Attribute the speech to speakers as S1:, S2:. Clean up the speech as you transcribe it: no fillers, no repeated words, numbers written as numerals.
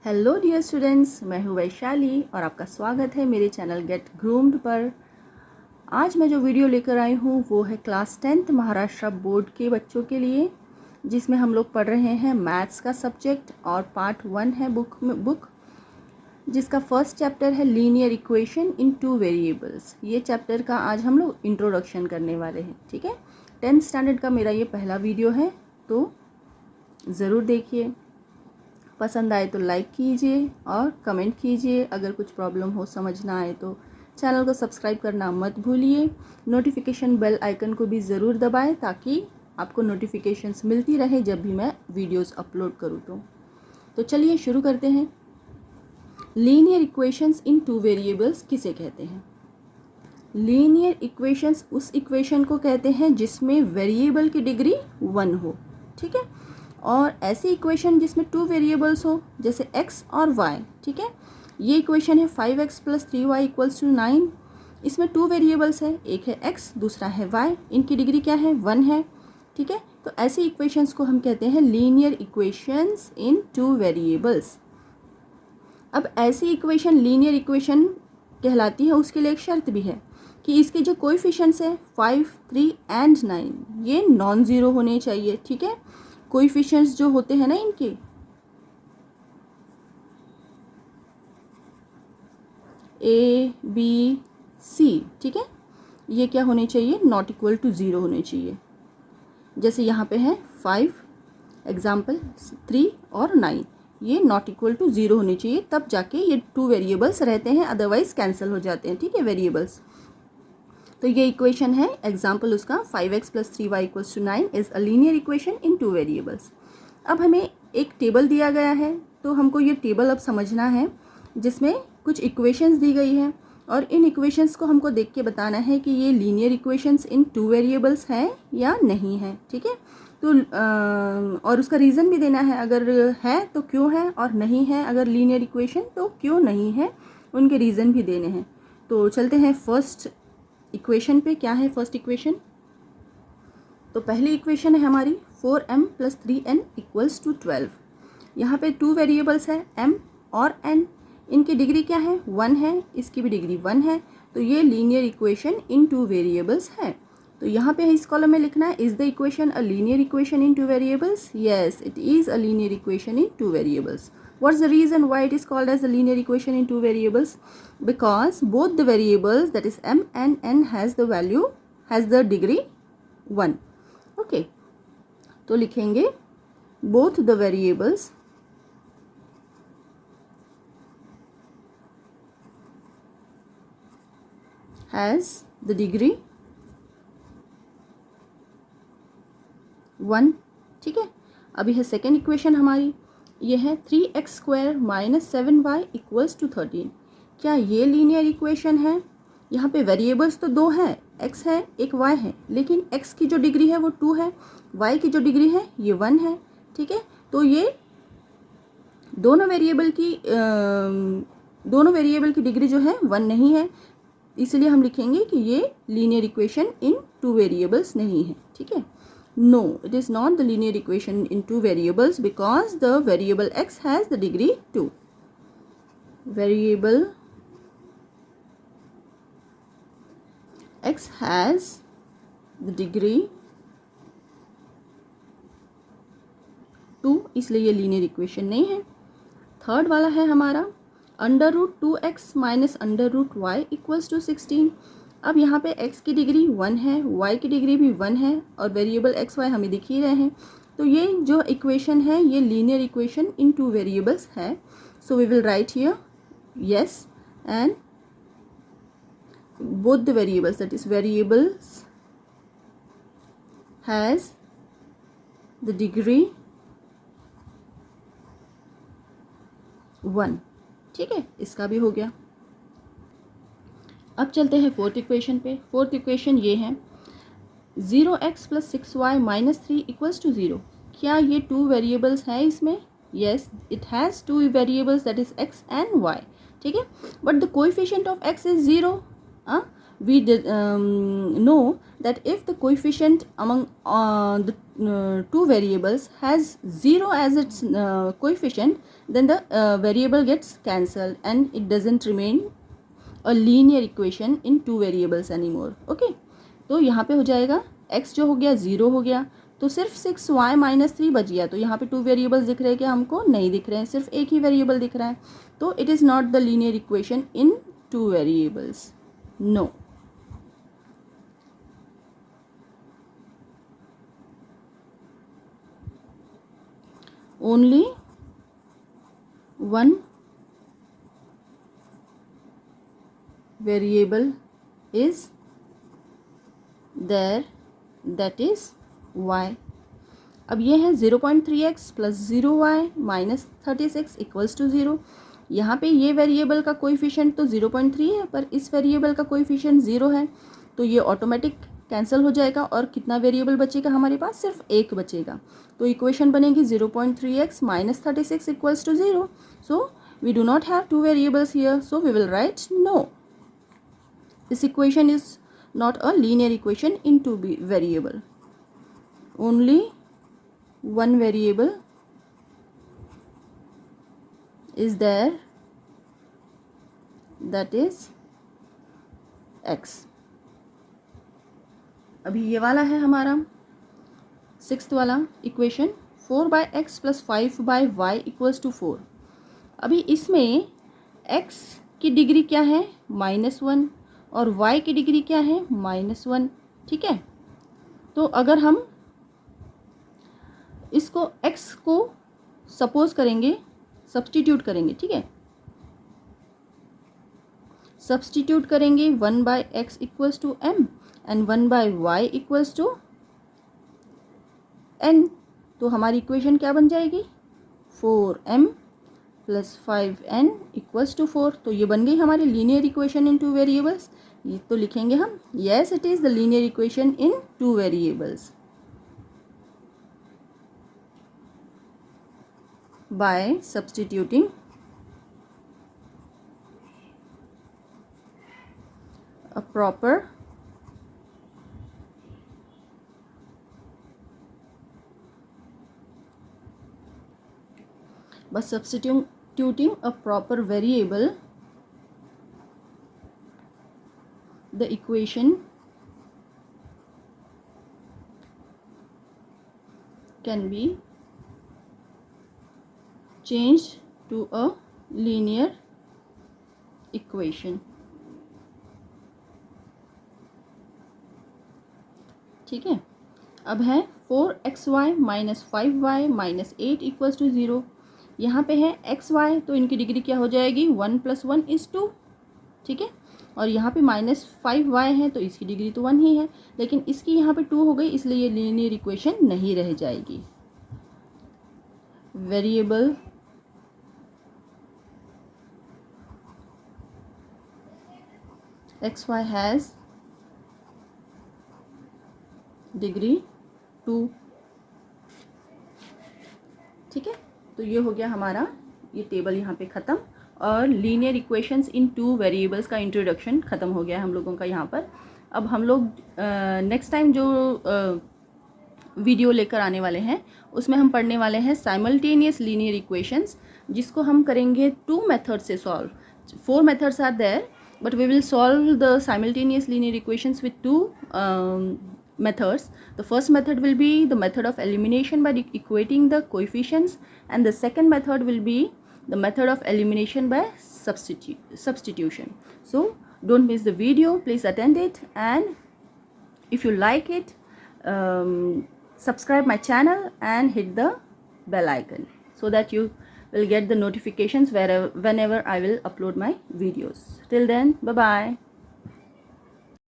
S1: Hello dear students, मैं हूँ वैशाली और आपका स्वागत है मेरे चैनल गेट ग्रूम्ड पर। आज मैं जो वीडियो लेकर आई हूँ वो है क्लास 10th महाराष्ट्र बोर्ड के बच्चों के लिए, जिसमें हम लोग पढ़ रहे हैं मैथ्स का सब्जेक्ट और पार्ट 1 है बुक जिसका फर्स्ट चैप्टर है लीनियर इक्वेशन इन 2 वेरिएबल्स। ये चैप्टर का आज हम लोग इंट्रोडक्शन करने वाले हैं। ठीक है, 10th स्टैंडर्ड का मेरा ये पहला वीडियो है, तो ज़रूर देखिए। पसंद आए तो लाइक कीजिए और कमेंट कीजिए। अगर कुछ प्रॉब्लम हो, समझ ना आए तो चैनल को सब्सक्राइब करना मत भूलिए। नोटिफिकेशन बेल आइकन को भी ज़रूर दबाएं ताकि आपको नोटिफिकेशंस मिलती रहे जब भी मैं वीडियोस अपलोड करूँ। तो चलिए शुरू करते हैं। लीनियर इक्वेशंस इन 2 वेरिएबल्स किसे कहते हैं? लीनियर इक्वेशंस उस इक्वेशन को कहते हैं जिसमें वेरिएबल की डिग्री 1 हो। ठीक है, और ऐसी इक्वेशन जिसमें 2 वेरिएबल्स हो, जैसे x और y। ठीक है, ये इक्वेशन है 5x + 3y = 9। इसमें 2 वेरिएबल्स है, एक है x, दूसरा है y। इनकी डिग्री क्या है? 1 है। ठीक है, तो ऐसी इक्वेशंस को हम कहते हैं लीनियर इक्वेशंस इन 2 वेरिएबल्स। अब ऐसी इक्वेशन लीनियर इक्वेशन कहलाती है, उसके लिए एक शर्त भी है कि इसके जो कोएफिशिएंट्स है 5, 3 एंड 9 ये नॉन ज़ीरो होने चाहिए। ठीक है, कोएफिशिएंट्स जो होते हैं ना इनके, ए बी सी, ठीक है, ये क्या होने चाहिए? नॉट इक्वल टू 0 होने चाहिए। जैसे यहाँ पे है 5 एग्जाम्पल, 3 और 9, ये नॉट इक्वल टू 0 होनी चाहिए, तब जाके ये 2 वेरिएबल्स रहते हैं, अदरवाइज कैंसिल हो जाते हैं। ठीक है, वेरिएबल्स। तो ये इक्वेशन है एग्जाम्पल उसका 5x + 3y = 9 is a linear equation in 2 variables. अब हमें एक टेबल दिया गया है, तो हमको ये टेबल अब समझना है जिसमें कुछ इक्वेशंस दी गई हैं और इन इक्वेशंस को हमको देख के बताना है कि ये लीनियर इक्वेशंस इन 2 वेरिएबल्स हैं या नहीं है। ठीक है, तो और उसका रीज़न भी देना है, अगर है तो क्यों है, और नहीं है अगर लीनियर इक्वेशन तो क्यों नहीं है, उनके रीज़न भी देने हैं। तो चलते हैं फर्स्ट इक्वेशन पे। क्या है फर्स्ट इक्वेशन? तो पहली इक्वेशन है हमारी 4m + 3n = 12। यहाँ पे 2 वेरिएबल्स है m और n। इनकी डिग्री क्या है? 1 है, इसकी भी डिग्री 1 है। तो ये लीनियर इक्वेशन इन 2 वेरिएबल्स है। तो यहाँ पे इस कॉलम में लिखना है, is the equation a linear equation in 2 variables? Yes, it is a linear equation in 2 variables. What's the reason why it is called as a linear equation in 2 variables? Because both the variables, that is m and n, has the degree 1. Okay, तो लिखेंगे both the variables has the degree 1. ठीक है, अभी है second equation हमारी, ये है 3x² - 7y = 13। क्या ये लीनियर इक्वेशन है? यहाँ पे वेरिएबल्स तो 2 हैं, x है एक y है, लेकिन x की जो डिग्री है वो 2 है, y की जो डिग्री है ये 1 है। ठीक है, तो ये दोनों वेरिएबल की डिग्री जो है 1 नहीं है, इसलिए हम लिखेंगे कि ये लीनियर इक्वेशन इन 2 वेरिएबल्स नहीं है। ठीक है, no, it is not the linear equation in 2 variables because the variable x has the degree 2. Variable x has the degree 2, इसलिए ये लीनियर इक्वेशन नहीं है। थर्ड वाला है हमारा √2x - √y = 16। अब यहाँ पे x की डिग्री 1 है, y की डिग्री भी 1 है और वेरिएबल x y हमें दिख ही रहे हैं। तो ये जो इक्वेशन है ये लीनियर इक्वेशन इन 2 वेरिएबल्स है। So we will write here yes and both the variables, that is variables has the degree 1। ठीक है, इसका भी हो गया। अब चलते हैं फोर्थ इक्वेशन पे। फोर्थ इक्वेशन ये है 0x + 6y - 3 = 0। क्या ये 2 वेरिएबल्स हैं इसमें? Yes, it has 2 variables, that is x and y। ठीक है, but the coefficient of x is 0। we did know that if the coefficient among the two variables has 0 as its coefficient, then the variable gets cancelled and it doesn't remain a linear equation in two variables anymore. Okay, तो यहाँ पे हो जाएगा x जो हो गया 0 हो गया, तो सिर्फ 6y माइनस 3 बच गया. तो यहाँ पे टू वेरिएबल्स दिख रहे हैं क्या? हमको नहीं दिख रहे हैं, सिर्फ एक ही वेरिएबल दिख रहा है. तो it is not the linear equation in two variables. No. only one variable is there, that is y. अब ये है 0.3x plus 0y minus 36 equals to 0. यहाँ पे ये वेरिएबल का कोएफिशिएंट तो 0.3 है, पर इस वेरिएबल का कोएफिशिएंट 0 है, तो ये ऑटोमेटिक कैंसिल हो जाएगा और कितना वेरिएबल बचेगा हमारे पास? सिर्फ एक बचेगा. तो इक्वेशन बनेगी 0.3x minus 36 equals to 0. So we do not have two variables here, so we will write no. This equation is not a linear equation in two variable. Only one variable is there, that is x. अभी ये वाला है हमारा 6th वाला equation, 4/x plus 5/y equals to 4. अभी इसमें x की degree क्या है? -1 और y की डिग्री क्या है? -1. ठीक है, तो अगर हम इसको x को सपोज करेंगे, सब्सटीट्यूट करेंगे, ठीक है, सब्सटीट्यूट करेंगे 1/x equals to m and 1/y equals to n. तो हमारी इक्वेशन क्या बन जाएगी? 4m plus 5n equals to 4. तो ये बन गई हमारी linear equation in two variables. ये तो लिखेंगे हम, yes it is the linear equation in two variables by substituting a proper by substituting a proper variable, the equation can be changed to a linear equation. ठीक है, अब है 4xy minus 5y minus 8 equals to 0. यहाँ पे है xy, तो इनकी degree क्या हो जाएगी? 1 + 1 = 2. ठीक है, और यहाँ पे -5y है, तो इसकी डिग्री तो 1 ही है, लेकिन इसकी यहाँ पे 2 हो गई, इसलिए ये लीनियर इक्वेशन नहीं रह जाएगी. Variable xy has degree 2. ठीक है, तो ये हो गया हमारा ये टेबल यहाँ पे ख़त्म, और लीनियर इक्वेशंस इन टू वेरिएबल्स का इंट्रोडक्शन ख़त्म हो गया है हम लोगों का यहाँ पर. अब हम लोग नेक्स्ट टाइम जो वीडियो लेकर आने वाले हैं उसमें हम पढ़ने वाले हैं साइमल्टेनियस लीनियर इक्वेशंस, जिसको हम करेंगे 2 मेथड से solve. 4 methods are there, but we will solve the simultaneous linear equations with 2 methods. The first method will be the method of elimination by equating the coefficients, and the second method will be the method of elimination by substitution. So don't miss the video, please attend it, and if you like it, subscribe my channel and hit the bell icon so that you will get the notifications whenever I will upload my videos. Till then, bye bye.